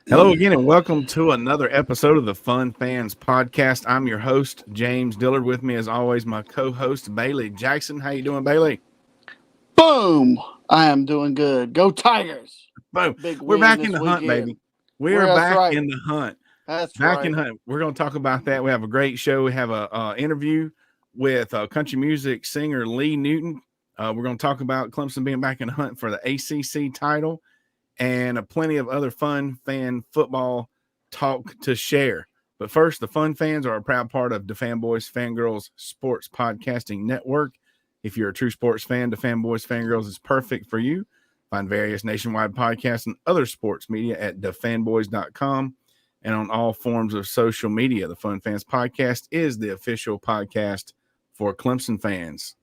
Hello again, and welcome to another episode of the Fun Fans Podcast. I'm your host, James Dillard. With me, as always, my co-host, Bailey Jackson. How you doing, Bailey? Boom! I am doing good. Go Tigers! Boom. Big We're win back this in the hunt, weekend. baby. We're That's back right. in the hunt. That's Back right. in the hunt. We're going to talk about that. We have a great show. We have a interview with country music singer Lee Newton. We're going to talk about Clemson being back in the hunt for the ACC title and plenty of other fun fan football talk to share. But first, the Fun Fans are a proud part of the Fanboys Fangirls Sports Podcasting Network. If you're a true sports fan, the Fanboys Fangirls is perfect for you. Find various nationwide podcasts and other sports media at thefanboys.com and on all forms of social media. The Fun Fans Podcast is the official podcast for Clemson fans.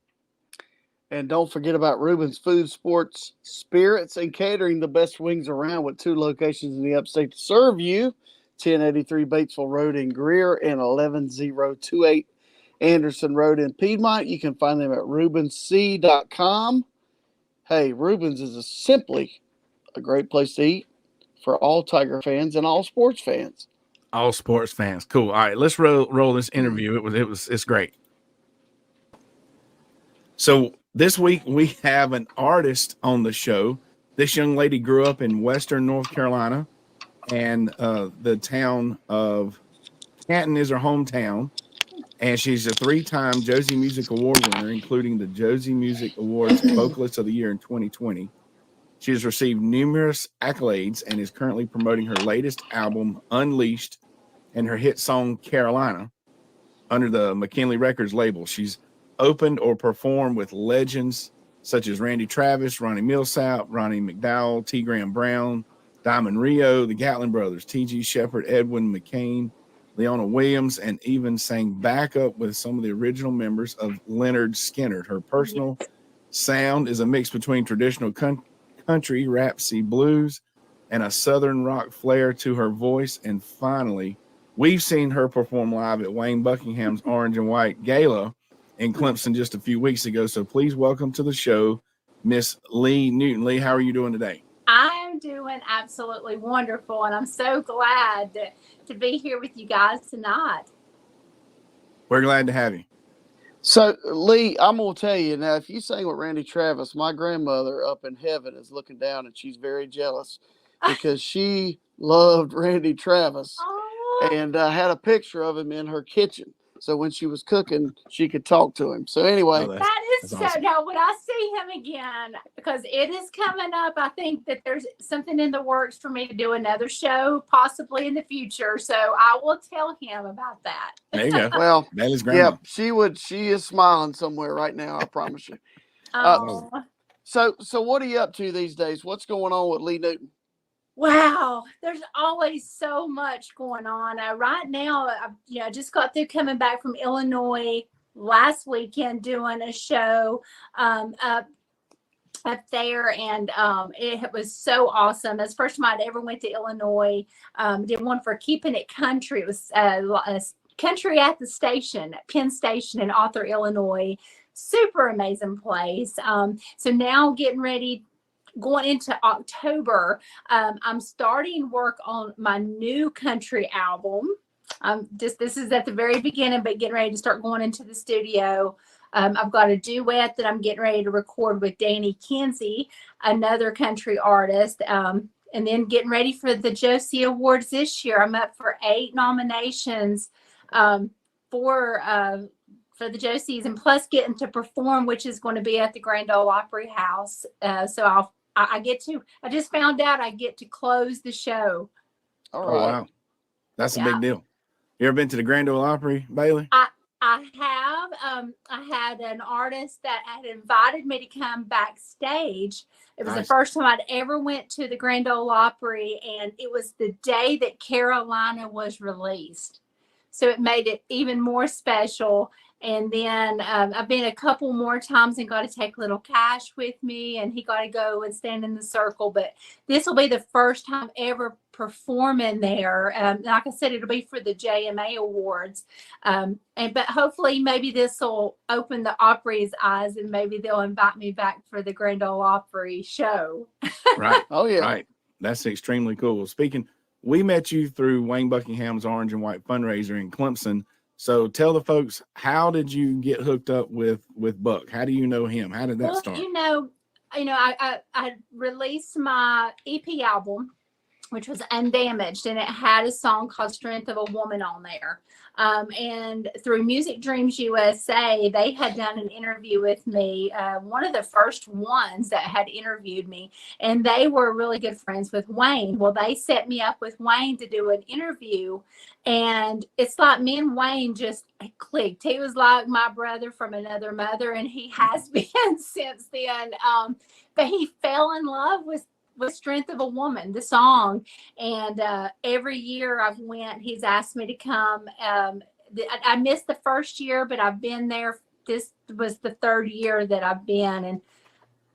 And don't forget about Ruben's Food, Sports, Spirits, and Catering, the best wings around, with 2 locations in the upstate to serve you. 1083 Batesville Road in Greer and 11028 Anderson Road in Piedmont. You can find them at rubensc.com. Hey, Ruben's is simply a great place to eat for all Tiger fans and all sports fans. All sports fans. Cool. All right, let's roll this interview. It's great. So this week we have an artist on the show. This young lady grew up in Western North Carolina, and the town of Canton is her hometown. And she's a 3-time Josie Music Award winner, including the Josie Music Awards Vocalist of the Year in 2020. She has received numerous accolades and is currently promoting her latest album, Unleashed, and her hit song, Carolina, under the McKinley Records label. She's opened or performed with legends such as Randy Travis, Ronnie Millsap, Ronnie McDowell, T. Graham Brown, Diamond Rio, the Gatlin Brothers, T.G. Shepard, Edwin McCain, Leona Williams, and even sang backup with some of the original members of Leonard Skinner. Her personal sound is a mix between traditional country, rap-y blues, and a southern rock flair to her voice. And finally, we've seen her perform live at Wayne Buckingham's Orange and White Gala in Clemson just a few weeks ago. So please welcome to the show, Miss Lee Newton. Lee, how are you doing today? I'm doing absolutely wonderful, and I'm so glad to be here with you guys tonight. We're glad to have you. So, Lee, I'm going to tell you now, if you sang with Randy Travis, my grandmother up in heaven is looking down, and she's very jealous because she loved Randy Travis and had a picture of him in her kitchen. So when she was cooking, she could talk to him. So anyway. That is so, awesome. Now, when I see him again, because it is coming up, I think that there's something in the works for me to do another show, possibly in the future. So I will tell him about that. There you go. Well, that is grandma. Yeah, she is smiling somewhere right now, I promise you. So what are you up to these days? What's going on with Lee Newton? Wow, there's always so much going on. Right now, I just got through coming back from Illinois last weekend doing a show up there, and it was so awesome. It's the first time I'd ever went to Illinois. Did one for Keeping It Country. It was Country at the Station, at Penn Station in Arthur, Illinois. Super amazing place. So now getting ready. Going into October, I'm starting work on my new country album. This is at the very beginning, but getting ready to start going into the studio. I've got a duet that I'm getting ready to record with Danny Kinsey, another country artist, and then getting ready for the Josie Awards this year. I'm up for 8 nominations for the Josies, and plus getting to perform, which is going to be at the Grand Ole Opry House. So I just found out I get to close the show. All right. Oh, wow. That's a big deal. You ever been to the Grand Ole Opry, Bailey? I have. I had an artist that had invited me to come backstage. It was the first time I'd ever went to the Grand Ole Opry, and it was the day that Carolina was released. So it made it even more special. And then I've been a couple more times and got to take little Cash with me, and he got to go and stand in the circle. But this will be the first time ever performing there. Like I said, it'll be for the JMA Awards. But hopefully maybe this will open the Opry's eyes, and maybe they'll invite me back for the Grand Ole Opry show. Right. Oh, yeah. Right. That's extremely cool. Speaking we met you through Wayne Buckingham's Orange and White fundraiser in Clemson. So tell the folks, how did you get hooked up with Buck? How do you know him? How did that Well, start? I released my EP album, which was Undamaged, and it had a song called Strength of a Woman on there. And through Music Dreams USA, they had done an interview with me, one of the first ones that had interviewed me, and they were really good friends with Wayne. Well, they set me up with Wayne to do an interview, and it's like me and Wayne just clicked. He was like my brother from another mother, and he has been since then. But he fell in love with Strength of a Woman, the song. And every year I've went, he's asked me to come. I missed the first year, but I've been there. This was the third year that I've been, and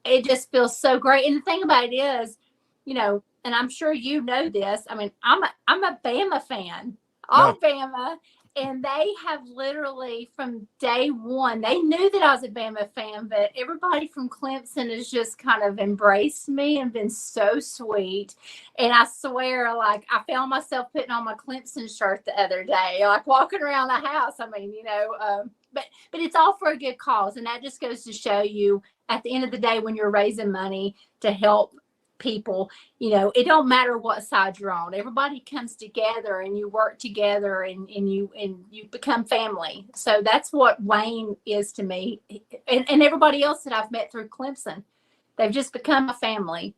it just feels so great. And the thing about it is, and I'm sure you know this, I mean, I'm a Bama fan, all Bama. And they have literally from day one, they knew that I was a Bama fan, but everybody from Clemson has just kind of embraced me and been so sweet. And I swear, like, I found myself putting on my Clemson shirt the other day, like walking around the house. I mean, but it's all for a good cause. And that just goes to show you at the end of the day, when you're raising money to help people, it don't matter what side you're on. Everybody comes together and you work together and you become family. So that's what Wayne is to me, and everybody else that I've met through Clemson. They've just become a family.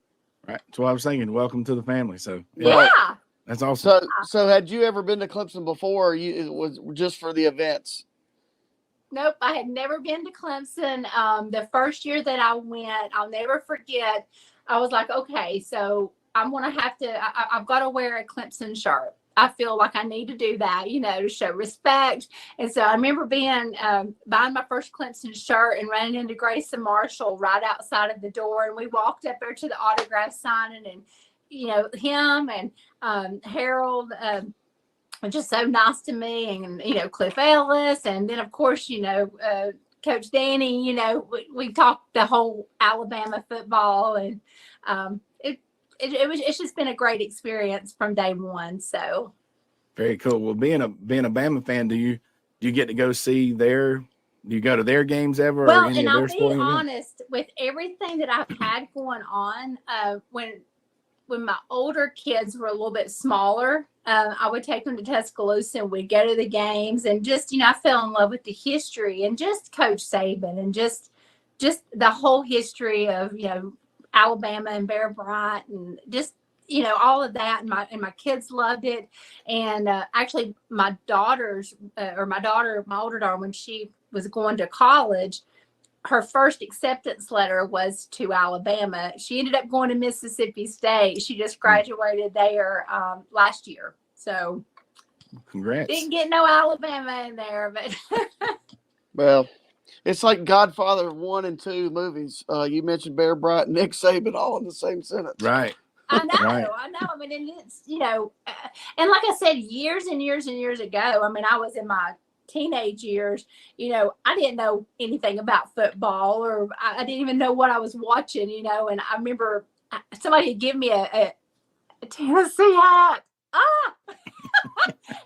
Right. That's what I was thinking. Welcome to the family. So yeah, that's awesome. So had you ever been to Clemson before, or it was just for the events? Nope, I had never been to Clemson. The first year that I went, I'll never forget. I was like, okay, so I'm going to have to, I've got to wear a Clemson shirt. I feel like I need to do that, to show respect. And so I remember buying my first Clemson shirt and running into Grace and Marshall right outside of the door. And we walked up there to the autograph signing, and, him and Harold were just so nice to me, and, Cliff Ellis. And then, of course, Coach Danny, we talked the whole Alabama football, and it's just been a great experience from day one. So very cool. Well, being a Bama fan, do you get to go see do you go to their games ever? Well, or any and of their I'll be sporting honest, with everything that I've had going on, when my older kids were a little bit smaller, I would take them to Tuscaloosa and we'd go to the games, and just, I fell in love with the history and just Coach Saban and just the whole history of, Alabama and Bear Bryant and just, all of that. And my kids loved it. And actually my older daughter, when she was going to college, her first acceptance letter was to Alabama. She ended up going to Mississippi State. She just graduated there last year. So congrats. Didn't get no Alabama in there, but well, it's like Godfather 1 and 2 movies. You mentioned Bear Bryant and Nick Saban all in the same sentence. Right. I know. Right. I mean, and it's, and like I said, years and years and years ago, I mean, I was in my teenage years, I didn't know anything about football, or I didn't even know what I was watching, and I remember somebody had given me a Tennessee hat.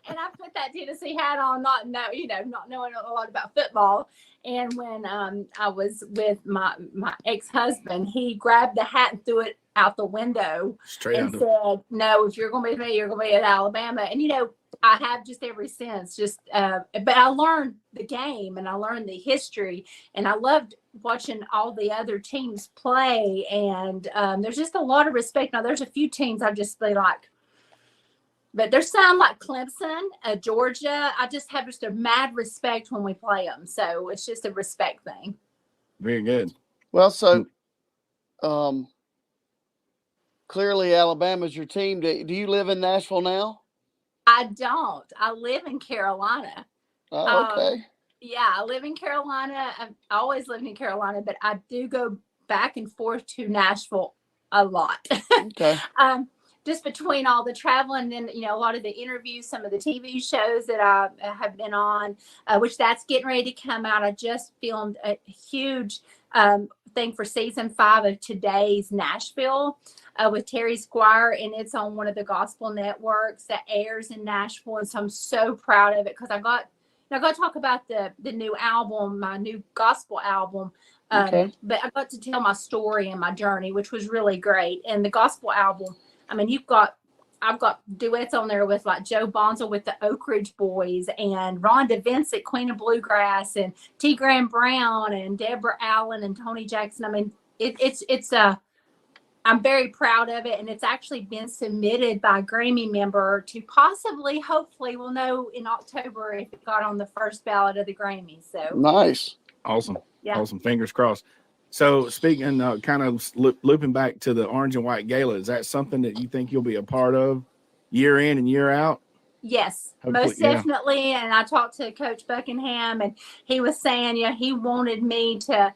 And I put that Tennessee hat on, not knowing a lot about football. And when I was with my ex-husband, he grabbed the hat and threw it out the window and said, "No, if you're going to be with me, you're going to be at Alabama." And I have just ever since. But I learned the game and I learned the history, and I loved watching all the other teams play. And there's just a lot of respect. Now, there's a few teams I just be like, but there's some like Clemson, Georgia. I just have a mad respect when we play them. So it's just a respect thing. Very good. Well, so clearly Alabama's your team. Do you live in Nashville now? I don't. I live in Carolina. Oh, okay. Yeah, I live in Carolina. I've always lived in Carolina, but I do go back and forth to Nashville a lot. Okay. just between all the traveling and then, a lot of the interviews, some of the TV shows that I have been on, which that's getting ready to come out. I just filmed a huge thing for season 5 of Today's Nashville with Terry Squire, and it's on one of the gospel networks that airs in Nashville. And so I'm so proud of it because I got to talk about the new album, my new gospel album. Okay. But I got to tell my story and my journey, which was really great. And the gospel album, I mean, I've got duets on there with like Joe Bonzo with the Oak Ridge Boys and Rhonda Vincent, Queen of Bluegrass, and T. Graham Brown and Deborah Allen and Tony Jackson. I mean, I'm very proud of it, and it's actually been submitted by a Grammy member to possibly, hopefully, we'll know in October if it got on the first ballot of the Grammys. So Nice. Awesome. Yeah. Awesome. Fingers crossed. So speaking, kind of looping back to the Orange and White Gala, is that something that you think you'll be a part of year in and year out? Yes, Hopefully, most definitely. And I talked to Coach Buckingham, and he was saying, he wanted me to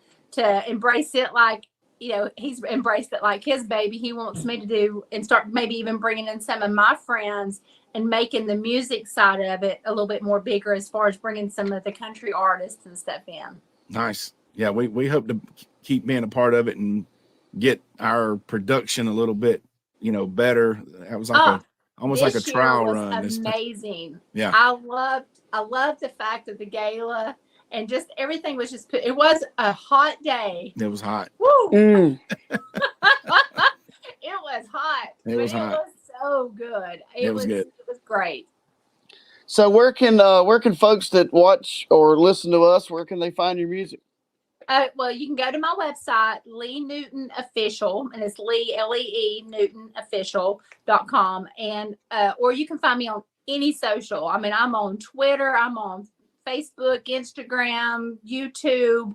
embrace it like, he's embraced it like his baby. He wants me to do and start maybe even bringing in some of my friends and making the music side of it a little bit more bigger as far as bringing some of the country artists and stuff in. Nice. Yeah, we hope to keep being a part of it and get our production a little bit, better. That was like almost like a trial run. Amazing. Yeah. I loved the fact that the gala and just everything was just it was a hot day. It was hot. Woo! Mm. It was hot. It was hot. It was so good. It was good. It was great. So where can folks that watch or listen to us, where can they find your music? Well, you can go to my website, Lee Newton Official, and it's Lee, Lee, NewtonOfficial.com. And, or you can find me on any social. I mean, I'm on Twitter, I'm on Facebook, Instagram, YouTube.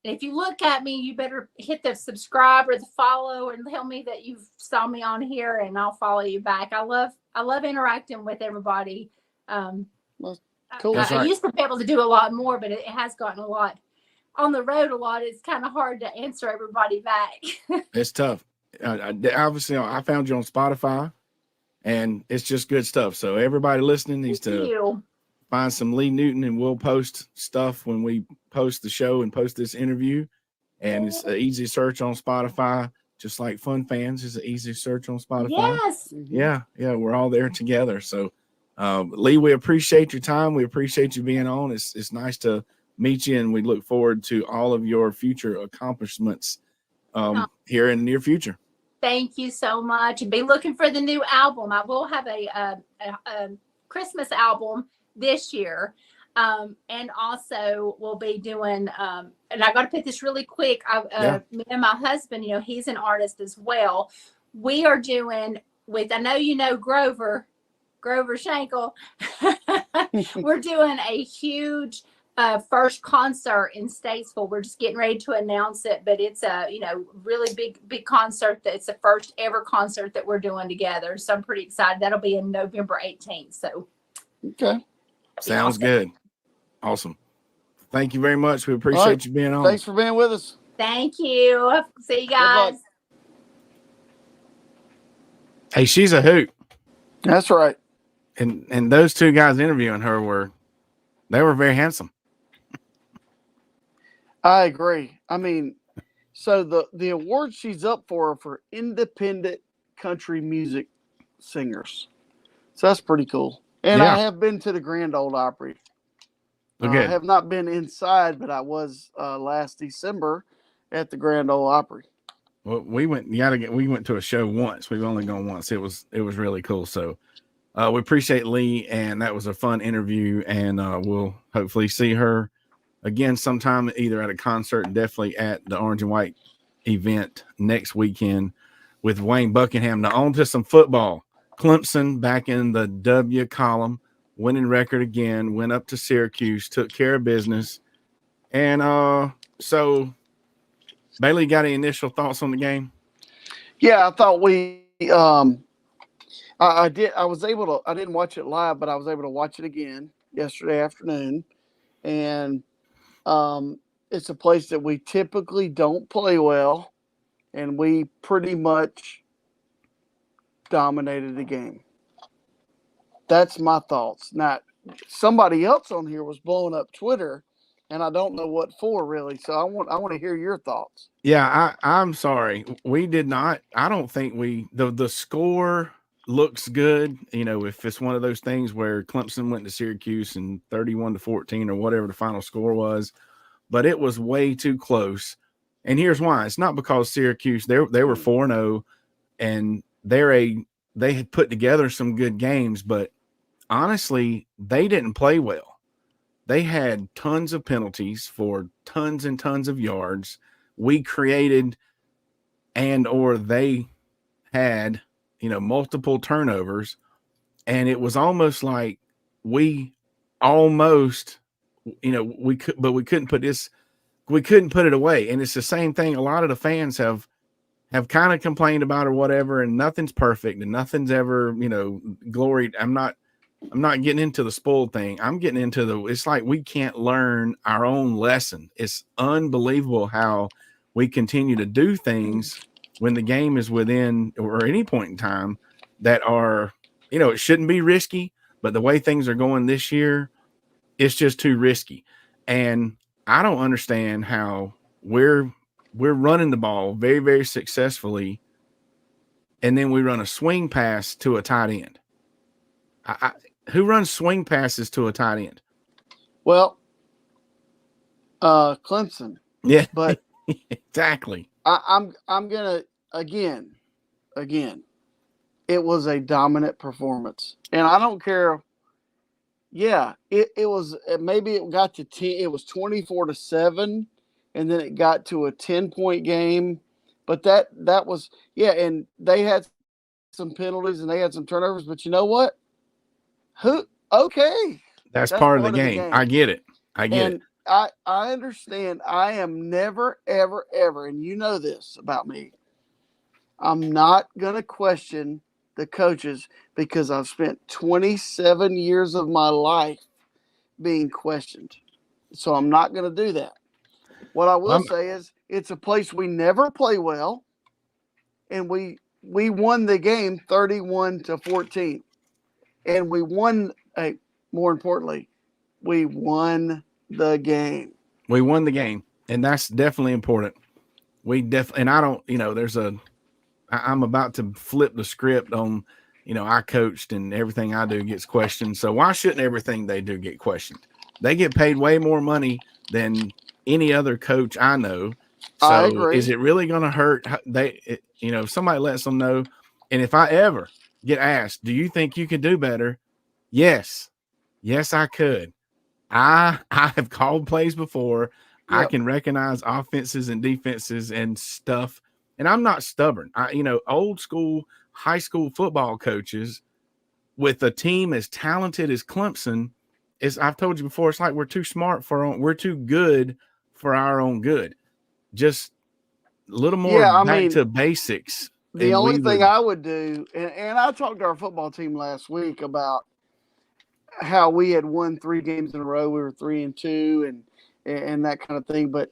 If you look at me, you better hit the subscribe or the follow and tell me that you saw me on here, and I'll follow you back. I love interacting with everybody. Cool. I used to be able to do a lot more, but it has gotten a lot on the road a lot. It's kind of hard to answer everybody back. It's tough. Obviously, I found you on Spotify, and it's just good stuff. So everybody listening needs to find some Lee Newton, and we'll post stuff when we post the show and post this interview. And it's an easy search on Spotify, just like Fun Fans is an easy search on Spotify. Yes. Yeah, we're all there together. So, Lee, we appreciate your time. We appreciate you being on. It's nice to meet you, and we look forward to all of your future accomplishments here in the near future. Thank you so much. And be looking for the new album. I will have a Christmas album this year. And also we'll be doing, and I got to put this really quick. Me and my husband, he's an artist as well. We are doing with, I know, Grover Schenkel. We're doing a huge first concert in Statesville. We're just getting ready to announce it, but it's a really big concert. It's the first ever concert that we're doing together. So I'm pretty excited. That'll be in November 18th. So okay, sounds good. Awesome. Thank you very much. We appreciate you being on. Thanks for being with us. Thank you. See you guys. Hey, she's a hoot. That's right. And those two guys interviewing her they were very handsome. I agree. I mean, so the award she's up for independent country music singers. So that's pretty cool. And I have been to the Grand Ole Opry. Okay. I have not been inside, but I was last December at the Grand Ole Opry. Well, we went to a show once. We've only gone once. It was really cool. So we appreciate Lee, and that was a fun interview, and we'll hopefully see her again sometime, either at a concert and definitely at the Orange and White event next weekend with Wayne Buckingham. Now on to some football. Clemson back in the W column, winning record again, went up to Syracuse, took care of business. And so Bailey, got any initial thoughts on the game? Yeah, I thought I did. I didn't watch it live, but I was able to watch it again yesterday afternoon. And it's a place that we typically don't play well. And we pretty much dominated the game. That's my thoughts. Now, somebody else on here was blowing up Twitter, and I don't know what for really. So I want to hear your thoughts. Yeah, I'm sorry. We did not. I don't think the score looks good. You know, if it's one of those things where Clemson went to Syracuse and 31-14 or whatever the final score was, but it was way too close. And here's why. It's not because Syracuse, they were 4-0 and they had put together some good games, but honestly, they didn't play well. They had tons of penalties for tons and tons of yards. We created or they had, multiple turnovers. And it was almost like we almost, we couldn't put it away. And it's the same thing. A lot of the fans have kind of complained about or whatever, and nothing's perfect and nothing's ever, gloried. I'm not getting into the spoiled thing. I'm getting into it's like we can't learn our own lesson. It's unbelievable how we continue to do things when the game is within or any point in time that are, it shouldn't be risky, but the way things are going this year, it's just too risky. And I don't understand how we're running the ball very, very successfully, and then we run a swing pass to a tight end. Who runs swing passes to a tight end? Well, Clemson. Yeah, but exactly. I'm gonna again. It was a dominant performance, and I don't care. Yeah, it was. Maybe it got to 10. It was 24-7, and then it got to a 10-point game. But that was and they had some penalties and they had some turnovers. But you know what? Okay. That's part of the game. I get it. I understand. I am never, ever, ever, and you know this about me, I'm not going to question the coaches because I've spent 27 years of my life being questioned. So I'm not going to do that. What I will say is it's a place we never play well, and we won the game 31-14. And we won, more importantly, we won the game. We won the game, and that's definitely important. And I don't, I'm about to flip the script on, I coached and everything I do gets questioned. So why shouldn't everything they do get questioned? They get paid way more money than any other coach I know. So I agree. Is it really going to hurt? If somebody lets them know, and if I ever get asked, do you think you could do better? Yes, I could. I have called plays before. Yep. I can recognize offenses and defenses and stuff. And I'm not stubborn. Old school high school football coaches with a team as talented as Clemson I've told you before, it's like we're too smart we're too good for our own good. Just a little more back to basics. The only thing I would do, and I talked to our football team last week about how we had won 3 games in a row. We were 3-2 and that kind of thing. But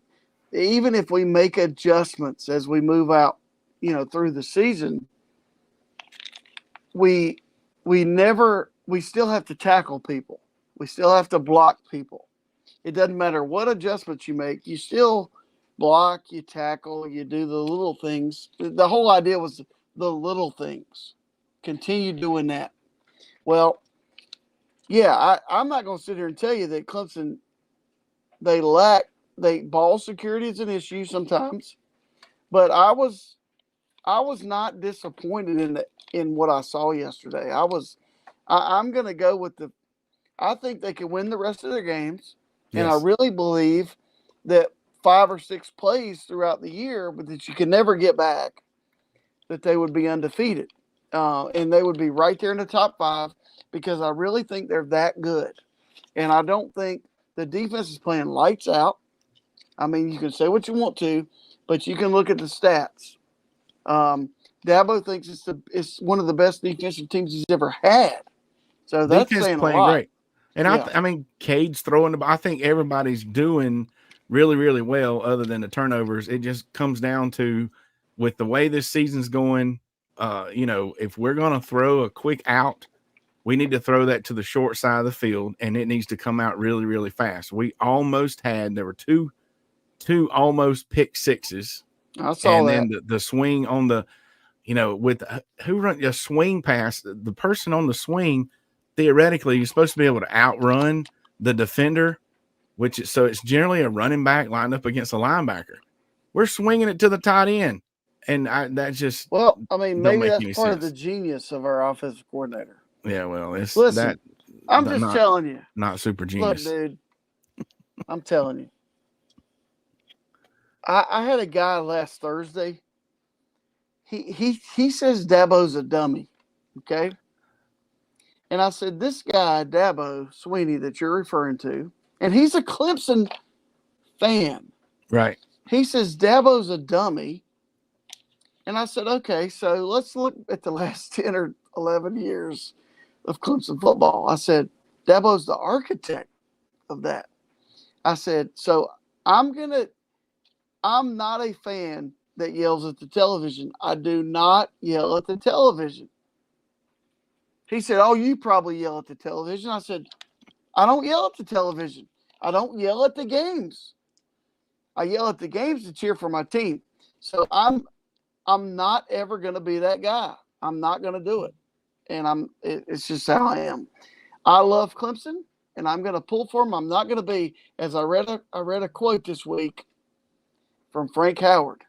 even if we make adjustments as we move out, through the season, we still have to tackle people. We still have to block people. It doesn't matter what adjustments you make. You still block, you tackle, you do the little things. The whole idea was the little things. Continue doing that. Well, I'm not going to sit here and tell you that Clemson, ball security is an issue sometimes, but I was not disappointed in what I saw yesterday. I'm going to go with I think they can win the rest of their games. Yes. And I really believe that 5 or 6 plays throughout the year, but that you can never get back, that they would be undefeated. And they would be right there in the top 5 because I really think they're that good. And I don't think the defense is playing lights out. I mean, you can say what you want to, but you can look at the stats. Dabo thinks it's one of the best defensive teams he's ever had. So that's defense saying playing a lot. Great. And I mean, Cade's throwing the ball. I think everybody's doing really, really well other than the turnovers. It just comes down to, with the way this season's going, if we're going to throw a quick out, we need to throw that to the short side of the field, and it needs to come out really, really fast. We almost there were two almost pick sixes. I saw and that. then the swing on the, with who run a swing pass, the person on the swing, theoretically, you're supposed to be able to outrun the defender, so it's generally a running back lined up against a linebacker. We're swinging it to the tight end. And that just maybe that's part of the genius of our offensive coordinator. Yeah, well, I'm just telling you, not super genius. Look, dude, I'm telling you. I had a guy last Thursday. He says Dabo's a dummy, okay? And I said, this guy Dabo Sweeney that you're referring to, and he's a Clemson fan, right? He says Dabo's a dummy. And I said, okay, so let's look at the last 10 or 11 years of Clemson football. I said, Dabo's the architect of that. I said, so I'm not a fan that yells at the television. I do not yell at the television. He said, oh, you probably yell at the television. I said, I don't yell at the television. I don't yell at the games. I yell at the games to cheer for my team. So I'm not ever going to be that guy. I'm not going to do it. And it's just how I am. I love Clemson, and I'm going to pull for them. I'm not going to be, as I read a quote this week from Frank Howard.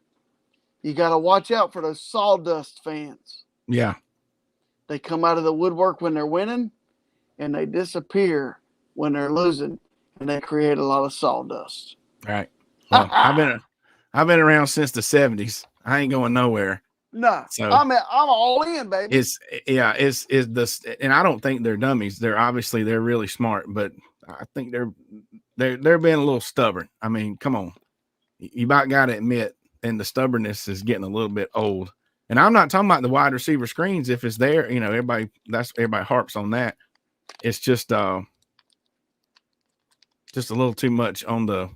You got to watch out for those sawdust fans. Yeah. They come out of the woodwork when they're winning, and they disappear when they're losing, and they create a lot of sawdust. Right. Well, I've been around since the 70s. I ain't going nowhere. No, so I'm all in, baby. And I don't think they're dummies. They're really smart, but I think they're being a little stubborn. I mean, come on, you about got to admit, and the stubbornness is getting a little bit old. And I'm not talking about the wide receiver screens. If it's there, everybody harps on that. It's just a little too much on the.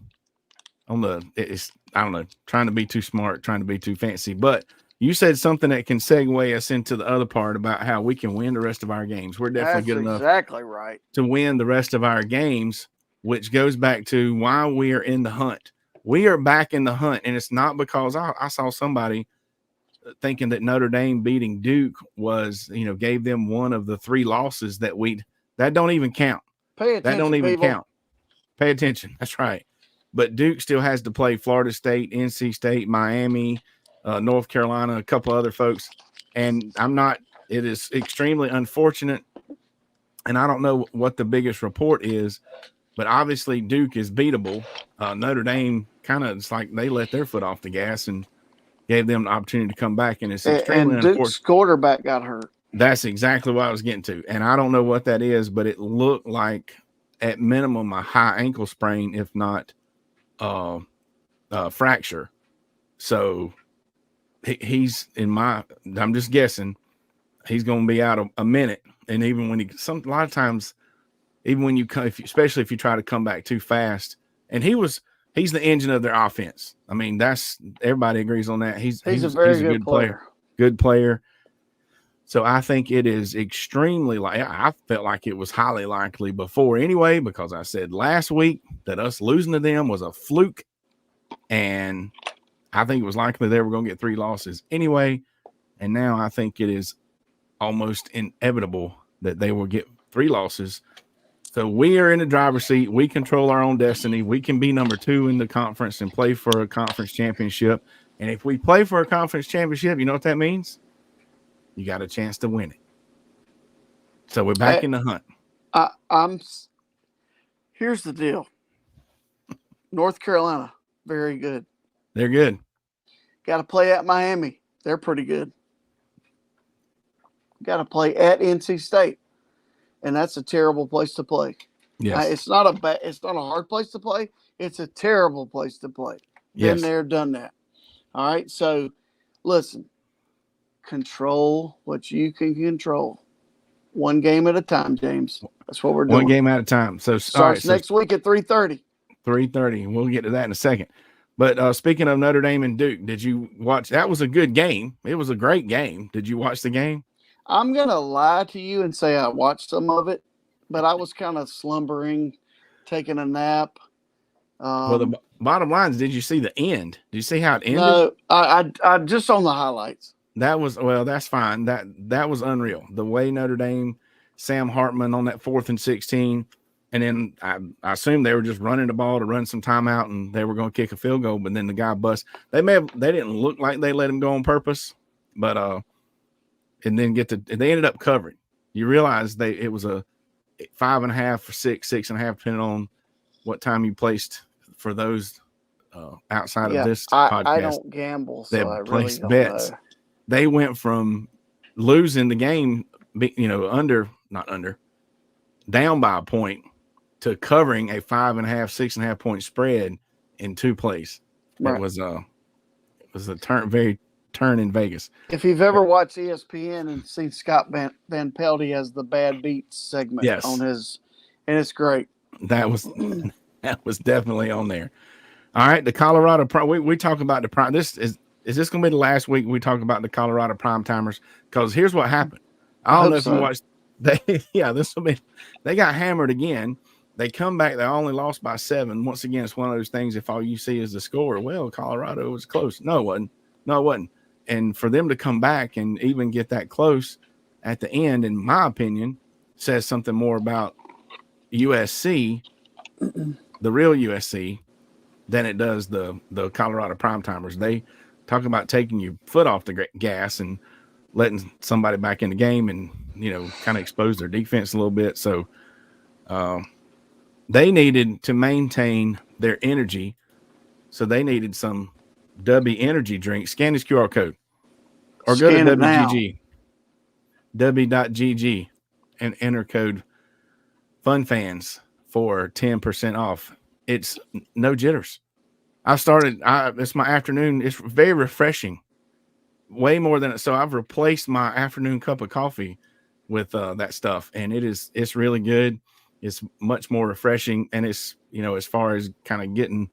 It's, I don't know, trying to be too smart, trying to be too fancy. But you said something that can segue us into the other part about how we can win the rest of our games. We're definitely good enough exactly right to win the rest of our games, which goes back to why we are in the hunt. We are back in the hunt, and it's not because I saw somebody thinking that Notre Dame beating Duke was, gave them one of the 3 losses that don't even count. Pay attention, that don't even people. count. Pay attention. That's right. But Duke still has to play Florida State, NC State, Miami, North Carolina, a couple other folks. And it is extremely unfortunate. And I don't know what the biggest report is, but obviously Duke is beatable. Notre Dame it's like they let their foot off the gas and gave them the opportunity to come back. And it's extremely unfortunate. Duke's quarterback got hurt. That's exactly what I was getting to. And I don't know what that is, but it looked like at minimum a high ankle sprain, if not fracture. So he's I'm just guessing he's going to be out a minute. And even when a lot of times, even when especially if you try to come back too fast, and he's the engine of their offense. I mean, everybody agrees on that. He's a very good player. Good player. So I think it is extremely I felt like it was highly likely before anyway, because I said last week that us losing to them was a fluke. And I think it was likely they were going to get 3 losses anyway. And now I think it is almost inevitable that they will get 3 losses. So we are in the driver's seat. We control our own destiny. We can be number 2 in the conference and play for a conference championship. And if we play for a conference championship, you know what that means? You got a chance to win it. So we're back in the hunt. Here's the deal. North Carolina, very good. They're good. Got to play at Miami. They're pretty good. Got to play at NC State, and that's a terrible place to play. Yes. It's not a hard place to play. It's a terrible place to play. Yes. Been there, done that. All right. So, listen. Control what you can control. One game at a time, James. That's what we're doing. One game at a time. So starts next week at 3:30. 3:30. We'll get to that in a second. But speaking of Notre Dame and Duke, did you watch? That was a good game. It was a great game. Did you watch the game? I'm going to lie to you and say I watched some of it, but I was kind of slumbering, taking a nap. Well, the bottom line is, did you see the end? Did you see how it ended? No, I just on the highlights. That was, well, that's fine. That was unreal. The way Notre Dame, Sam Hartman on that 4th and 16, and then I assume they were just running the ball to run some timeout, and they were going to kick a field goal, but then the guy bust. They didn't look like they let him go on purpose, but and then they ended up covering. You realize it was a 5.5 or 6.5, depending on what time you placed for those outside of this podcast. I don't gamble, so I really don't bets. know. They went from losing the game, down by a point, to covering a 5.5, 6.5 point spread in 2 plays. Right. It was a turn in Vegas. If you've ever watched ESPN and seen Scott Van Pelt, has the Bad Beats segment on his, and it's great. That was definitely on there. All right, the Colorado we talk about the prime. Is this going to be the last week we talk about the Colorado prime timers? Because here's what happened. I don't know if you watched. They got hammered again. They come back. They only lost by 7. Once again, it's one of those things. If all you see is the score, well, Colorado was close. No, it wasn't. And for them to come back and even get that close at the end, in my opinion, says something more about USC, the real USC, than it does the Colorado primetimers. They talk about taking your foot off the gas and letting somebody back in the game and, kind of expose their defense a little bit. So they needed to maintain their energy. So they needed some W energy drink. Scan this QR code or go to WGG, w.gg, and enter code FUNFANS for 10% off. It's no jitters. It's my afternoon. It's very refreshing. Way more than so I've replaced my afternoon cup of coffee with that stuff, and it's really good. It's much more refreshing, and it's as far as kind of getting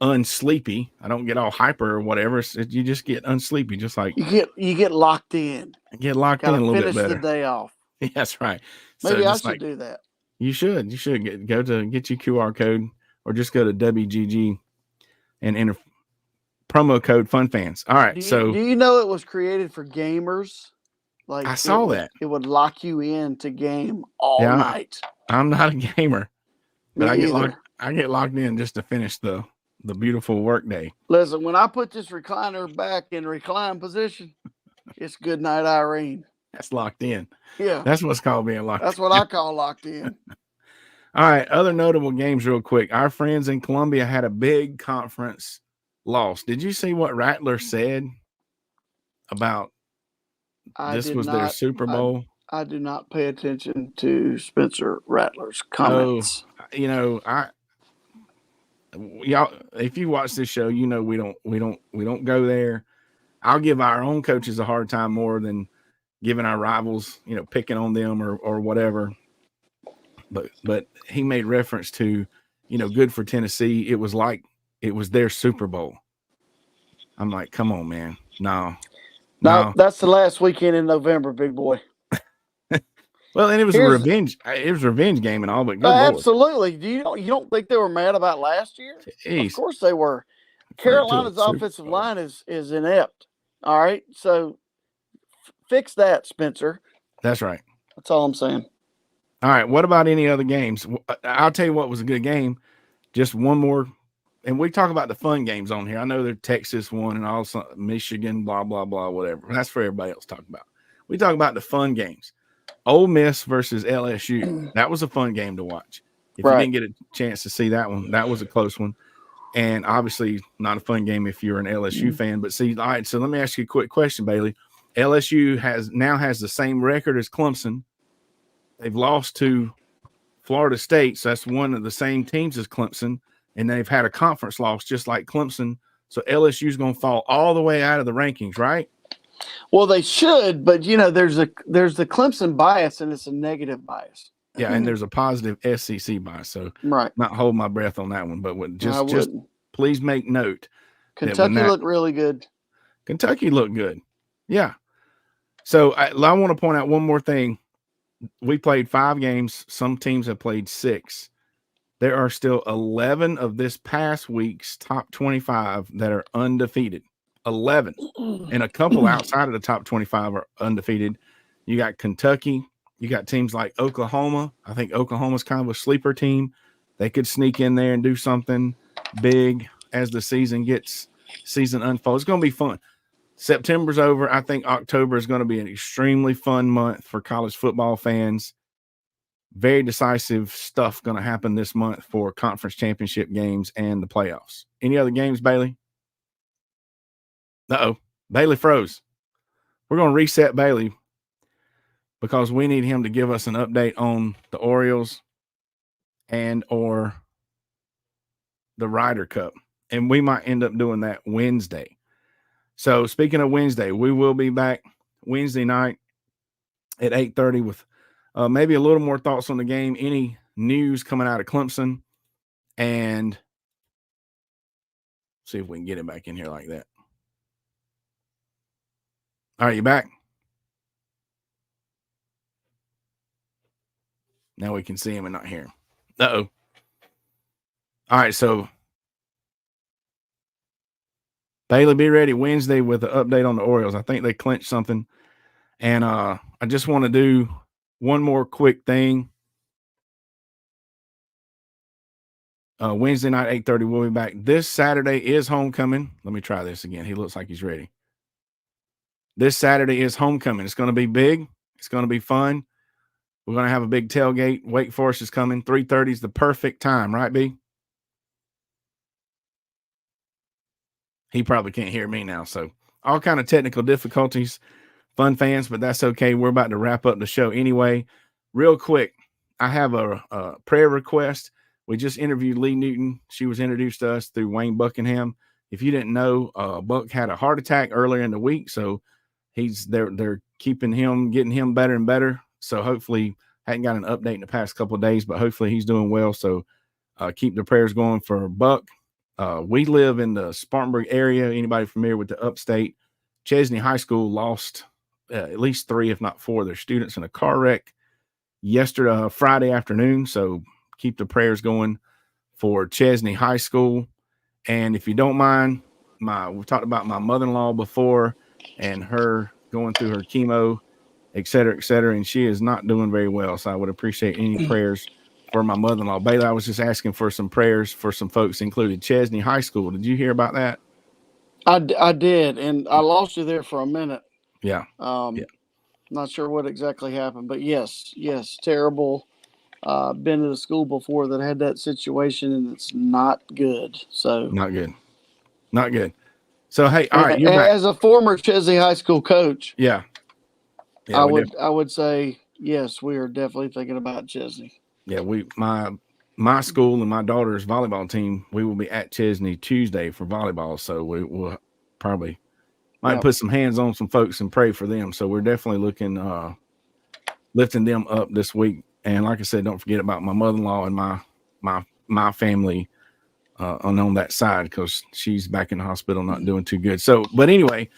unsleepy, I don't get all hyper or whatever. You just get unsleepy, just like you get locked in. Get locked in a little bit better. Finish the day off. That's right. Maybe I should do that. You should. You should get your QR code, or just go to WGG and enter promo code FUNFANS. All right. Do you know it was created for gamers? Like I saw that. It would lock you in to game all night. I'm not a gamer, but I get locked in just to finish the beautiful work day. Listen, when I put this recliner back in recline position, it's good night, Irene. That's locked in. Yeah. That's what's called being locked in. That's what I call locked in. All right. Other notable games real quick. Our friends in Columbia had a big conference loss. Did you see what Rattler said about this was their Super Bowl? I do not pay attention to Spencer Rattler's comments. Y'all, if you watch this show, we don't go there. I'll give our own coaches a hard time more than giving our rivals, picking on them or whatever. But he made reference to, good for Tennessee. It was like it was their Super Bowl. I'm like, come on, man. No. That's the last weekend in November, big boy. Well, and it was a revenge. It was a revenge game and all, but good Lord. Absolutely. You don't think they were mad about last year? Jeez. Of course they were. Carolina's offensive line is inept. All right, so fix that, Spencer. That's right. That's all I'm saying. All right. What about any other games? I'll tell you what was a good game. Just one more, and we talk about the fun games on here. I know there's Texas one and also Michigan, blah blah blah, whatever. That's for everybody else to talk about. We talk about the fun games. Ole Miss versus LSU. That was a fun game to watch. If you didn't get a chance to see that one, that was a close one. And obviously not a fun game if you're an LSU fan. But see, all right, so let me ask you a quick question, Bailey. LSU has the same record as Clemson. They've lost to Florida State, so that's one of the same teams as Clemson. And they've had a conference loss just like Clemson. So LSU's going to fall all the way out of the rankings, right? Well, they should, but there's the Clemson bias, and it's a negative bias. Yeah, and there's a positive SEC bias. So not hold my breath on that one, but just please make note. Kentucky looked really good. Kentucky looked good. Yeah. So I want to point out one more thing. We played 5 games. Some teams have played 6. There are still 11 of this past week's top 25 that are undefeated. 11. And a couple outside of the top 25 are undefeated. You got Kentucky. You got teams like Oklahoma. I think Oklahoma's kind of a sleeper team. They could sneak in there and do something big as the season unfolds. It's going to be fun. September's over. I think October is going to be an extremely fun month for college football fans. Very decisive stuff going to happen this month for conference championship games and the playoffs. Any other games, Bailey? Bailey froze. We're going to reset Bailey because we need him to give us an update on the Orioles and or the Ryder Cup. And we might end up doing that Wednesday. So speaking of Wednesday, we will be back Wednesday night at 8:30 with maybe a little more thoughts on the game, any news coming out of Clemson, and see if we can get him back in here like that. All right, you back? Now we can see him and not hear him. Uh-oh. All right, so Bailey, be ready Wednesday with an update on the Orioles. I think they clinched something. And I just want to do one more quick thing. Wednesday night, 8:30, we'll be back. This Saturday is homecoming. Let me try this again. He looks like he's ready. This Saturday is homecoming. It's going to be big. It's going to be fun. We're going to have a big tailgate. Wake Forest is coming. 3:30 is the perfect time, right, B? He probably can't hear me now. So all kind of technical difficulties, fun fans, but that's okay. We're about to wrap up the show anyway. Real quick, I have a prayer request. We just interviewed Lee Newton. She was introduced to us through Wayne Buckingham. If you didn't know, Buck had a heart attack earlier in the week, so they're keeping him, getting him better and better. So hopefully, hadn't got an update in the past couple of days, but hopefully he's doing well. So keep the prayers going for Buck. We live in the Spartanburg area. Anybody familiar with the upstate? Chesney High School lost at least 3, if not 4, of their students in a car wreck Friday afternoon. So keep the prayers going for Chesney High School. And if you don't mind, we've talked about my mother-in-law before and her going through her chemo, et cetera, and she is not doing very well. So I would appreciate any prayers for my mother-in-law. Bailey, I was just asking for some prayers for some folks, included Chesney High School. Did you hear about that? I did, and I lost you there for a minute. Yeah. Not sure what exactly happened, but yes, terrible. Been to the school before that had that situation, and it's not good. So not good. So hey, all right, you're back. As a former Chesney High School coach, yeah, I would say yes, we are definitely thinking about Chesney. Yeah, my school and my daughter's volleyball team, we will be at Chesney Tuesday for volleyball. So we will probably might put some hands on some folks and pray for them. So we're definitely lifting them up this week. And like I said, don't forget about my mother-in-law and my family on that side, because she's back in the hospital not doing too good. So, but anyway,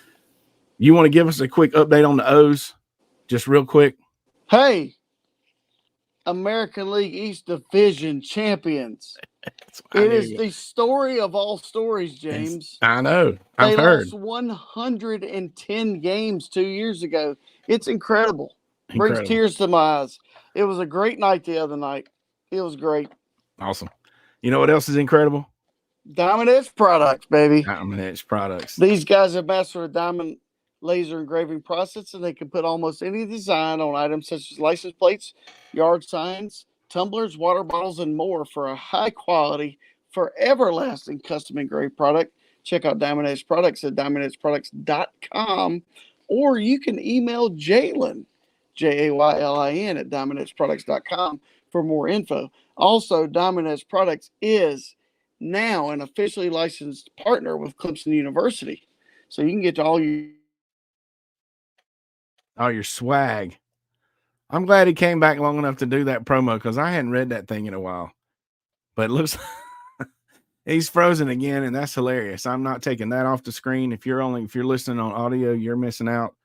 you want to give us a quick update on the O's, just real quick? Hey, American League East Division champions. It is the story of all stories, James. I know. They lost 110 games 2 years ago. It's incredible. Brings tears to my eyes. It was a great night the other night. It was great. Awesome. You know what else is incredible? Diamond Edge Products, baby. Diamond Edge Products. These guys have mastered a diamond laser engraving process, and they can put almost any design on items such as license plates, yard signs, tumblers, water bottles, and more for a high quality, forever lasting custom engraved product. Check out Diamond Edge Products at diamondedgeproducts.com, or you can email Jaylin, Jaylin at diamondedgeproducts.com for more info. Also, Diamond Edge Products is now an officially licensed partner with Clemson University. So you can get to all your swag. I'm glad he came back long enough to do that promo, because I hadn't read that thing in a while. But He's frozen again, and that's hilarious. I'm not taking that off the screen. If you're listening on audio, you're missing out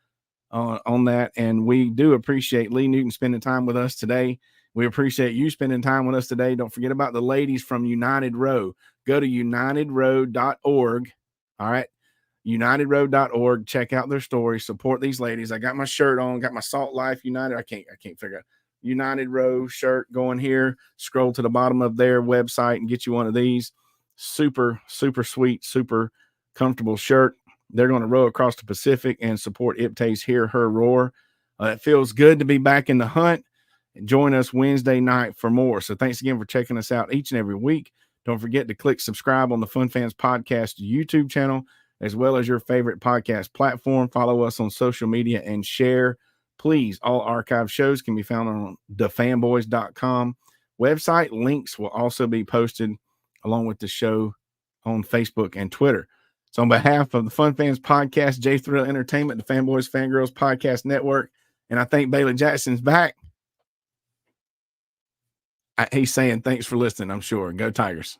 on that. And we do appreciate Lee Newton spending time with us today. We appreciate you spending time with us today. Don't forget about the ladies from United Row. Go to unitedrow.org. All right. unitedrow.org. Check out their stories. Support these ladies. I got my shirt on, got my Salt Life United. I can't figure out United Row shirt going here. Scroll to the bottom of their website and get you one of these. Super, super sweet, super comfortable shirt. They're going to row across the Pacific and support IPTAY's Hear Her Roar. It feels good to be back in the hunt. And join us Wednesday night for more. So thanks again for checking us out each and every week. Don't forget to click subscribe on the Fun Fans Podcast YouTube channel, as well as your favorite podcast platform. Follow us on social media and share. Please, all archive shows can be found on thefanboys.com website. Links will also be posted along with the show on Facebook and Twitter. So on behalf of the Fun Fans Podcast, J Thrill Entertainment, the Fanboys Fangirls Podcast Network, and I think Bailey Jackson's back. He's saying thanks for listening, I'm sure. Go Tigers.